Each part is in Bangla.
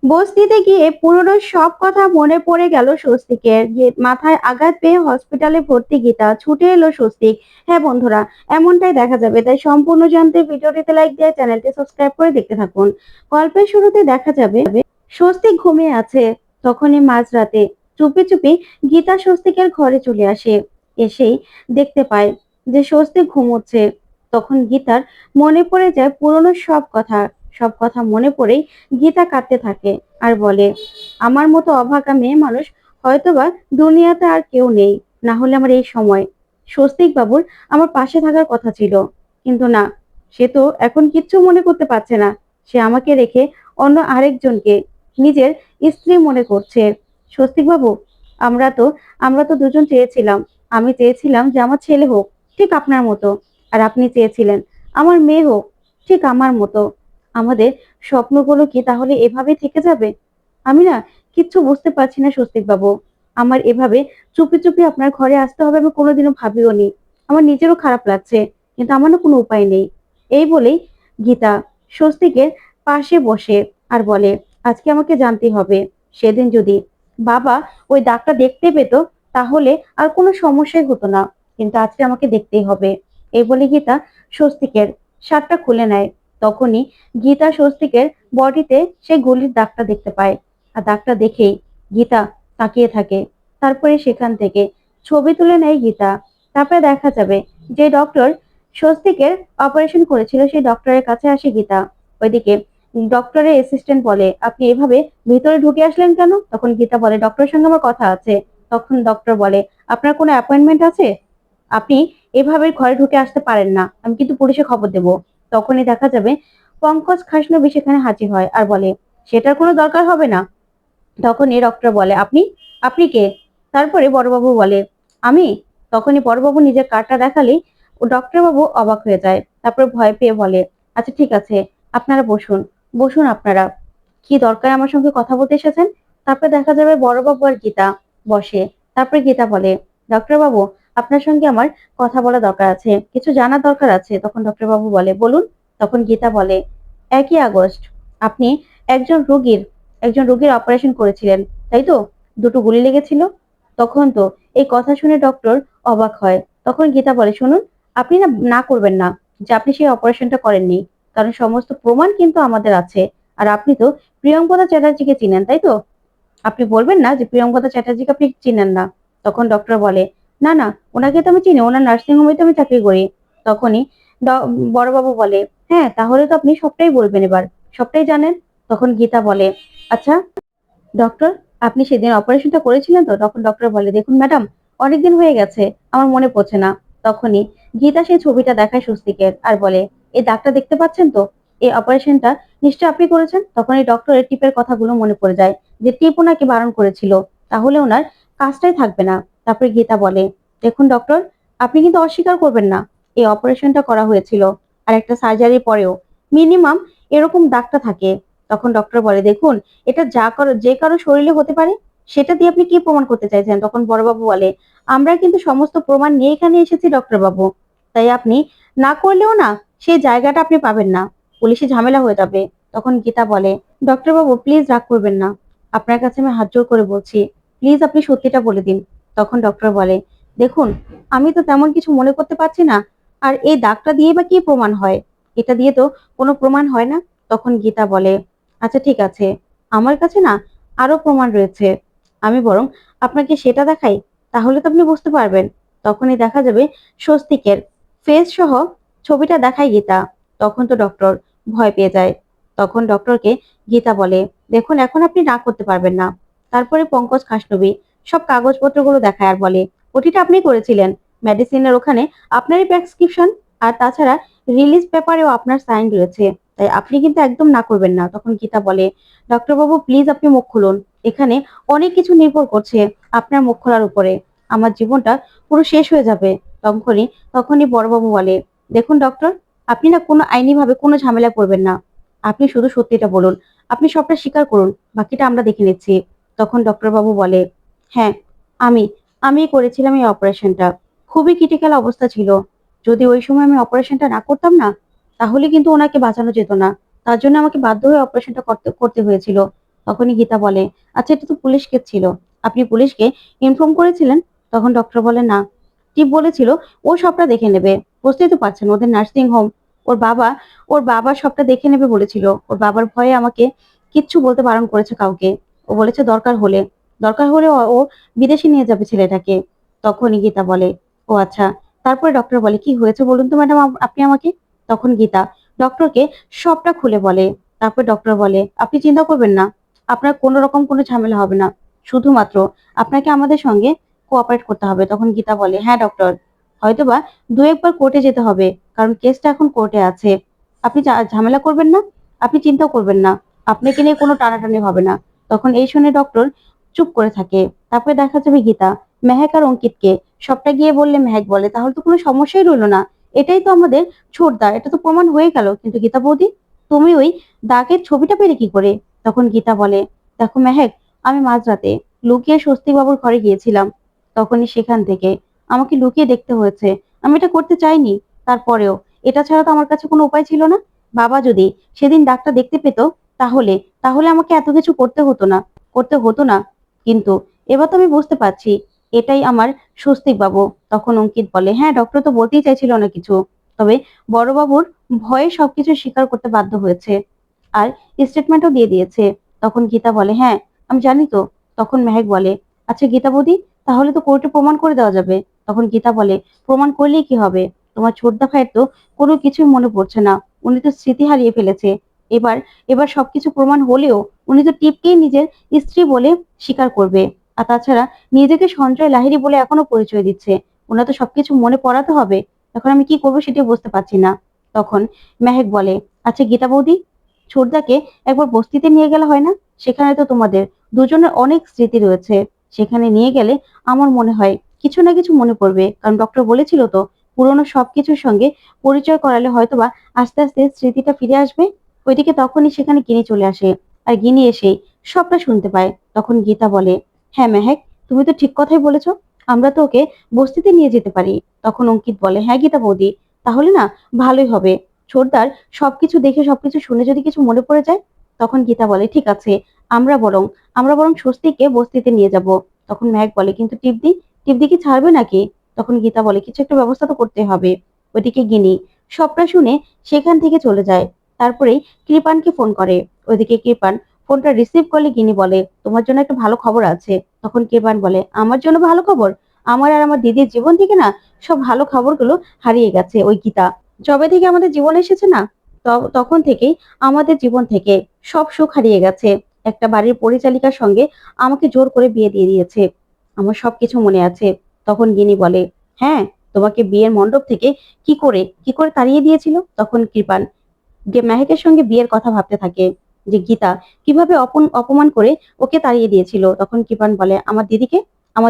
বস্তিতে গিয়ে পুরনো সব কথা মনে পড়ে গেল স্বস্তিকের। মাথায় আঘাত পেয়ে হসপিটালে ভর্তি গীতা। ছুটে এলো স্বস্তিক। হ্যাঁ বন্ধুরা, এমনটাই দেখা যাবে। তাই সম্পূর্ণ জানতে ভিডিওটিতে লাইক দিয়ে চ্যানেলটি সাবস্ক্রাইব করে দেখতে থাকুন। গল্পের শুরুতে দেখা যাবে স্বস্তিক ঘুমিয়ে আছে। তখনই মাঝরাতে চুপি চুপি গীতা স্বস্তিকের ঘরে চলে আসে। এসেই দেখতে পায় যে স্বস্তিক ঘুমোচ্ছে। তখন গীতার মনে পড়ে যায় পুরনো সব কথা। সব কথা মনে পড়েই গীতা কাঁদতে থাকে আর বলে, আমার মতো অভাগা মেয়ে মানুষ হয়তোবা দুনিয়াতে আর কেউ নেই। না হলে আমার এই সময় স্বস্তিক বাবুর আমার পাশে থাকার কথা ছিল। কিন্তু না, সে তো এখন কিচ্ছু মনে করতে পারছে না। সে আমাকে রেখে অন্য আরেকজনকে নিজের স্ত্রী মনে করছে। স্বস্তিক বাবু, আমরা তো আমরা তো দুজন চেয়েছিলাম। আমি চেয়েছিলাম যে আমার ছেলে হোক ঠিক আপনার মতো, আর আপনি চেয়েছিলেন আমার মেয়ে হোক ঠিক আমার মতো। আমাদের স্বপ্নগুলো কি তাহলে এভাবে থেকে যাবে? আমি না কিচ্ছু বুঝতে পারছি না স্বস্তিক বাবু। আমার এভাবে চুপি চুপি আপনার ঘরে আসতে হবে আমি কোনোদিনও ভাবিও নি। আমার নিজেরও খারাপ লাগছে, কিন্তু আমার না কোনো উপায় নেই। এই বলেই গীতা স্বস্তিকের পাশে বসে আর বলে, আজকে আমাকে জানতে হবে, সেদিন যদি বাবা ওই দাগটা দেখতে পেত তাহলে আর কোনো সমস্যাই হতো না, কিন্তু আজকে আমাকে দেখতেই হবে। এই বলে গীতা স্বস্তিকের শার্টটা খুলে নেয়। তখনই গীতা স্বস্তিকের বডিতে সেই গুলির দাগটা দেখতে পায়। আর দাগটা দেখেই গীতা তাকিয়ে থাকে। তারপরে সেখান থেকে ছবি তুলে নেয় গীতা। তারপরে দেখা যাবে যে ডক্টর স্বস্তিকের অপারেশন করেছিল সেই ডক্টরের কাছে আসে গীতা। ওইদিকে ডক্টরের অ্যাসিস্ট্যান্ট বলে, আপনি এভাবে ভিতরে ঢুকে আসলেন কেন? তখন গীতা বলে, ডক্টরের সঙ্গে আমার কথা আছে। তখন ডক্টর বলে, আপনার কোনো অ্যাপয়েন্টমেন্ট আছে? আপনি এভাবে ঘরে ঢুকে আসতে পারেন না, আমি কিন্তু পুলিশে খবর দেব। তখনই দেখা যাবে পঙ্কজ খাসনবী সেখানে হাজির হয় আর বলে, সেটার কোনো দরকার হবে না। তখনই ডক্টর বলে, আপনি আপনি কে? তারপরে বড়বাবু বলে, আমি। তখনই বড়বাবু নিজের কার্ডটা দেখালেই ও ডক্টর বাবু অবাক হয়ে যায়। তারপর ভয় পেয়ে বলে, আচ্ছা ঠিক আছে, আপনারা বসুন। বসুন আপনারা। কি দরকার আমার সঙ্গে কথা বলতে এসেছেন? তারপরে দেখা যাবে বড়বাবু আর গীতা বসে। তারপরে গীতা বলে, ডক্টর বাবু, আপনার সঙ্গে আমার কথা বলা দরকার আছে, কিছু জানার দরকার আছে। তখন ডক্টর বাবু বলে, বলুন। তখন গীতা বলে, 1 আগস্ট আপনি একজন রোগীর একজন রোগীর অপারেশন করেছিলেন, তাই তো? দুটো গুলি লেগেছিল। তখন তো এই কথা শুনে ডক্টর অবাক হয়। তখন গীতা বলে, শুনুন, আপনি না না করবেন না যে আপনি সেই অপারেশনটা করেননি, কারণ সমস্ত প্রমাণ কিন্তু আমাদের আছে। আর আপনি তো প্রিয়ঙ্কদা চ্যাটার্জিকে চিনেন, তাই তো? আপনি বলবেন না যে প্রিয়ঙ্কদা চ্যাটার্জিকে আপনি চিনেন না। তখন ডক্টর বলে, না না, ওনাকে তো আমি চিনি, ওনার নার্সিং হোমে তো আমি চাকরি করি। তখনই বড়বাবু বলে, হ্যাঁ তাহলে তো আপনি সবটাই বলবেন এবার, সবটাই জানেন। তখন গীতা বলে, আচ্ছা ডক্টর, আপনি সেদিন অপারেশনটা করেছিলেন তো? তখন ডক্টর বলে, দেখুন ম্যাডাম, অনেকদিন হয়ে গেছে, আমার মনে পড়ছে না। তখনই গীতা সেই ছবিটা দেখায় স্বস্তিকের আর বলে, এই দাগটা দেখতে পাচ্ছেন তো? এই অপারেশনটা নিশ্চয় আপনি করেছেন। তখন এই ডক্টরের টিপের কথাগুলো মনে পড়ে যায়, যে টিপ ওনাকে বারণ করেছিল, তাহলে ওনার কাজটাই থাকবে না। তারপরে গীতা বলে, দেখুন ডক্টর, আপনি কিন্তু অস্বীকার করবেন না, এই অপারেশনটা করা হয়েছিল। আর একটা সার্জারির পরেও মিনিমাম এরকম দাগটা থাকে। তখন ডক্টর বলে, দেখুন, এটা যে কারো শরীরে হতে পারে, সেটা দিয়ে আপনি কি প্রমাণ করতে চাইছেন? তখন বড়বাবু বলে, আমরা কিন্তু সমস্ত প্রমাণ নিয়ে এখানে এসেছি ডক্টর বাবু। তাই আপনি না করলেও না সেই জায়গাটা আপনি পাবেন না, পুলিশে ঝামেলা হয়ে যাবে। তখন গীতা বলে, ডক্টর বাবু প্লিজ রাগ করবেন না, আপনার কাছে আমি হাত জোড় করে বলছি, প্লিজ আপনি সত্যিটা বলে দিন। তখন ডক্টর বলে, দেখুন, আমি তো তেমন কিছু মনে করতে পারছি না। আর এই দাগটা দিয়ে বা কি প্রমাণ হয়? এটা দিয়ে তো কোনো প্রমাণ হয় না। তখন গীতা বলে, আচ্ছা ঠিক আছে, আমার কাছে না আরো প্রমাণ রয়েছে, আমি বরং আপনাকে সেটা দেখাই, তাহলে তো আপনি বুঝতে পারবেন। তখনই দেখা যাবে স্বস্তিকের ফেস সহ ছবিটা দেখায় গীতা। তখন তো ডক্টর ভয় পেয়ে যায়। তখন ডক্টরকে গীতা বলে, দেখুন এখন আপনি না করতে পারবেন না। তারপরে পঙ্কজ খাসনবী সব কাগজপত্রগুলো দেখায় আর বলে, ওটিটা আপনি করেছিলেন, মেডিসিনের ওখানে আপনারই প্রেসক্রিপশন, আর তাছাড়া রিলিজ পেপারেও আপনার সাইন রয়েছে, তাই আপনি কিন্তু একদম না করবেন না। তখন গীতা বলে, ডক্টর বাবু প্লিজ আপনি মুখ খুলুন, এখানে অনেক কিছু নির্ভর করছে আপনার মুখ খোলার উপরে, আমার জীবনটা পুরো শেষ হয়ে যাবে। তখনই তখনই বড়বাবু বলে, দেখুন ডক্টর, আপনি না কোনো আইনি ভাবে কোনো ঝামেলা করবেন না, আপনি শুধু সত্যিটা বলুন, আপনি সবটা স্বীকার করুন, বাকিটা আমরা দেখে নিচ্ছি। তখন ডক্টর বাবু বলে, হ্যাঁ আমি আমি করেছিলাম এই অপারেশনটা, খুবই ক্রিটিক্যাল অবস্থা ছিল। যদি ওই সময় আমি অপারেশনটা না করতাম না, তাহলে কিন্তু ওনাকে বাঁচানো যেত না। তার জন্য আমাকে বাধ্য হয়ে অপারেশনটা করতে করতে হয়েছিল। তখনই গীতা বলে, আচ্ছা এটা তো পুলিশ কেস ছিল, আপনি পুলিশকে ইনফর্ম করেছিলেন? তখন ডক্টর বলে, না। টিপ বলেছিল ও সবটা দেখে নেবে। বুঝতেই তো পারছেন ওদের নার্সিং হোম। ওর বাবা ওর বাবা সবটা দেখে নেবে বলেছিল। ওর বাবার ভয়ে আমাকে কিচ্ছু বলতে বারণ করেছে কাউকে। ও বলেছে দরকার হলে ও বিদেশে নিয়ে যাবে ছেলেটাকে। তখনই গীতা বলে, ও আচ্ছা। তারপরে ডক্টর বলে, কি হয়েছে বলুন তো ম্যাডাম আপনি আমাকে। তখন গীতা ডক্টরকে সবটা খুলে বলে। তারপর ডক্টর বলে, আপনি চিন্তা করবেন না, আপনার কোনো রকম কোনো ঝামেলা হবে না, শুধুমাত্র আপনাকে আমাদের সঙ্গে কোঅপারেট করতে হবে। তখন গীতা বলে, হ্যাঁ ডক্টর, হয়তোবা দু একবার কোর্টে যেতে হবে, কারণ কেসটা এখন কোর্টে আছে। আপনি ঝামেলা করবেন না, আপনি চিন্তাও করবেন না, আপনাকে নিয়ে কোনো টানাটানি হবে না। তখন এই শুনে ডক্টর চুপ করে থাকে। তারপরে দেখা যাবে গীতা মেহেক আর অঙ্কিতকে সবটা গিয়ে বললে, মেহেক বলে, তাহলে তো কোনো সমস্যাই রইলো না, এটাই তো আমাদের ছোটদা, এটা তো প্রমাণ হয়ে গেল। কিন্তু গীতা বৌদি, তুমি ওই দাগের ছবিটা পেলে কি করে? তখন গীতা বলে, দেখো মেহেক, আমি মাঝরাতে লুকিয়ে স্বস্তিক বাবুর ঘরে গিয়েছিলাম। তখনই সেখান থেকে আমাকে লুকিয়ে দেখতে হয়েছে। আমি এটা করতে চাইনি, তারপরেও এটা ছাড়া তো আমার কাছে কোনো উপায় ছিল না। বাবা যদি সেদিন ডাক্তার দেখতে পেত, তাহলে তাহলে আমাকে এত কিছু করতে হতো না। কিন্তু এবার তো আমি বুঝতে পারছি এটাই আমার স্বস্তিক বাবু। তখন অঙ্কিত বলে, হ্যাঁ ডক্টর তো বলতেই চাইছিল না কিছু, তবে বড়বাবুর ভয়ে সবকিছু স্বীকার করতে বাধ্য হয়েছে, আর স্টেটমেন্টও দিয়ে দিয়েছে। তখন গীতা বলে, হ্যাঁ আমি জানি তো। তখন মেহেক বলে, আচ্ছা গীতা বৌদি, তাহলে তো কোর্টে প্রমাণ করে দেওয়া যাবে। তখন গীতা বলে, প্রমাণ করলেই কি হবে? তোমার ছোটদা ভাইয়ের তো কোনো কিছুই মনে পড়ছে না, উনি তো স্মৃতি হারিয়ে ফেলেছে। এবার এবার সবকিছু প্রমাণ হলেও উনি তো টিপকেই নিজের স্ত্রী বলে স্বীকার করবে। আর তাছাড়া নিজেকে সঞ্জয় লাহিড়ী বলে এখনো পরিচয় দিচ্ছে। ওনার তো সবকিছু মনে পড়াতে হবে। এখন আমি কি করবো সেটা বুঝতে পারছি না। তখন মেহেক বলে, আচ্ছা গীতা বৌদি, ছোটদাকে একবার বস্তিতে নিয়ে গেলে হয় না? সেখানে তো তোমাদের দুজনের অনেক স্মৃতি রয়েছে। সেখানে নিয়ে গেলে আমার মনে হয় কিছু না কিছু মনে পড়বে, কারণ ডক্টর বলেছিল তো পুরোনো সবকিছুর সঙ্গে পরিচয় করালে হয়তোবা আস্তে আস্তে স্মৃতিটা ফিরে আসবে। ওইদিকে তখনই সেখানে গিনি চলে আসে। আর গিনি এসেই সবটা শুনতে পায়। তখন গীতা বলে, হ্যাঁ মেহেক, তুমি তো ঠিক কথাই বলেছো, আমরা তো ওকে বস্তিতে নিয়ে যেতে পারি। তখন অঙ্কিত বলে, হ্যাঁ গীতা বৌদি, তাহলে না ভালোই হবে। ছোটদার সবকিছু দেখে সবকিছু শুনে যদি কিছু মনে পড়ে যায়। তখন গীতা বলে, ঠিক আছে, আমরা বরং আমরা বরং স্বস্তিকে বস্তিতে নিয়ে যাব। তখন মেহেক বলে, কিন্তু টিপদি কি ছাড়বে নাকি? তখন গীতা বলে, কিছু একটা ব্যবস্থা তো করতে হবে। ওইদিকে গিনি সবটা শুনে সেখান থেকে চলে যায়। তারপরেই কৃপানকে ফোন করে। ওইদিকে কৃপান ফোনটা রিসিভ করলে গিনি বলে, তোমার জন্য একটা ভালো খবর আছে। তখন কৃপান বলে, আমার জন্য ভালো খবর? আমার আর আমার দিদির জীবন থেকে না সব ভালো খবরগুলো হারিয়ে গেছে। ওই গীতা যবে থেকে আমাদের জীবনে এসেছে না, তখন থেকেই আমাদের জীবন থেকে সব সুখ হারিয়ে গেছে। একটা বাড়ির পরিচালিকার সঙ্গে আমাকে জোর করে বিয়ে দিয়ে দিয়েছে। আমার সবকিছু মনে আছে। তখন গিনি বলে, হ্যাঁ, তোমাকে বিয়ের মণ্ডপ থেকে কি করে তাড়িয়ে দিয়েছিল? তখন কৃপান মেহেকের সঙ্গে বিয়ের কথা ভাবতে থাকে, যে গীতা কিভাবে অপমান করে ওকে তাড়িয়ে দিয়েছিল। তখন কৃপান বলে, আমার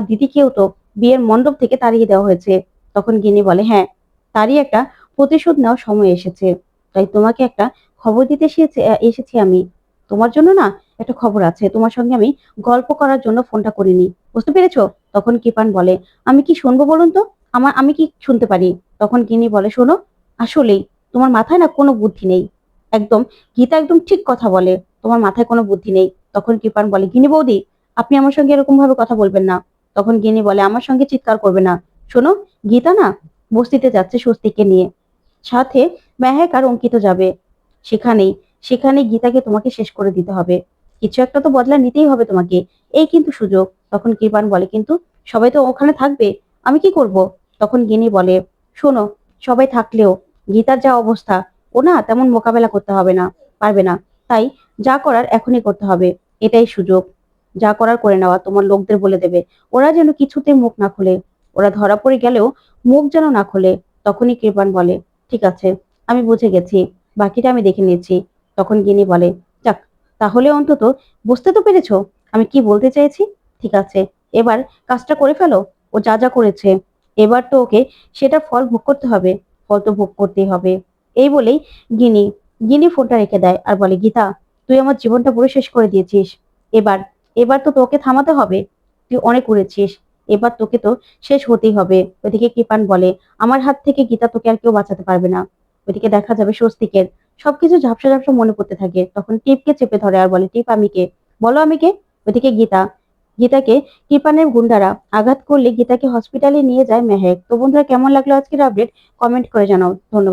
দিদিকেও তো বিয়ের মণ্ডপ থেকে তাড়িয়ে দেওয়া হয়েছে। তখন গিনি বলে, হ্যাঁ, তারই একটা প্রতিশোধ নেওয়ার সময় এসেছে। তাই তোমাকে একটা খবর দিতে এসেছি আমি। তোমার জন্য না একটা খবর আছে, তোমার সঙ্গে আমি গল্প করার জন্য ফোনটা করিনি, বুঝতে পেরেছো? তখন কৃপান বলে, আমি কি শুনবো বলুন তো, আমি কি শুনতে পারি? তখন গিনি বলে, শোনো, আসলেই তোমার মাথায় না কোনো বুদ্ধি নেই। একদম গীতা একদম ঠিক কথা বলে, তোমার মাথায় কোনো বুদ্ধি নেই। তখন কৃপান বলে, গিনি বৌদি, আপনি আমার সঙ্গে এরকম ভাবে কথা বলবেন না। তখন গিনি বলে, আমার সঙ্গে চিৎকার করবে না। শোনো, গীতা না বস্তিতে যাচ্ছে স্বস্তিককে নিয়ে, সাথে মেহেক আর অঙ্কিত যাবে। সেখানেই সেখানে গীতাকে তোমাকে শেষ করে দিতে হবে। কিছু একটা তো বদলা নিতেই হবে তোমাকে, এই কিন্তু সুযোগ। তখন কৃপান বলে, কিন্তু সবাই তো ওখানে থাকবে, আমি কি করব? তখন গিনি বলে, শোনো, সবাই থাকলেও গীতার যা অবস্থা, ও না তেমন মোকাবেলা করতে পারবে না। তাই যা করার এখনই করতে হবে, এটাই সুযোগ। যা করার করে নেওয়া, তোমার লোকদের বলে দেবে, ওরা যেন কিছুতে মুখ না খুলে, ওরা ধরা পড়ে গেলেও মুখ যেন না খুলে। তখনই কৃপান বলে, ঠিক আছে, আমি বুঝে গেছি, বাকিটা আমি দেখে নিচ্ছি। তখন গিনি বলে, যাক, তাহলে অন্তত বুঝতে তো পেরেছো আমি কি বলতে চেয়েছি। ঠিক আছে, এবার কাজটা করে ফেলো। ও যা যা করেছে, এবার তো ওকে সেটার ফল ভোগ করতে হবে। ফল তো ভোগ করতেই হবে। এই বলেই গিনি গিনি ফোনটা রেখে দেয় আর বলে, গীতা, তুই আমার জীবনটা পুরো শেষ করে দিয়েছিস। এবার এবার তো তোকে থামাতে হবে। তুই অনেক করেছিস, এবার তোকে তো শেষ হতেই হবে। ওইদিকে কৃপান বলে, আমার হাত থেকে গীতা তোকে আর কেউ বাঁচাতে পারবে না। ওইদিকে দেখা যাবে স্বস্তিকের সবকিছু ঝাপসা ঝাপসা মনে পড়তে থাকে। তখন টিপকে চেপে ধরে আর বলে, টিপ, আমি কে? বলো আমি কে? ওদিকে গীতাকে কৃপানের গুন্ডারা আঘাত করলে গীতাকে হসপিটালে নিয়ে যায় মেহেক। তো বন্ধুরা, কেমন লাগলো আজকের আপডেট? কমেন্ট করে জানাও। ধন্যবাদ।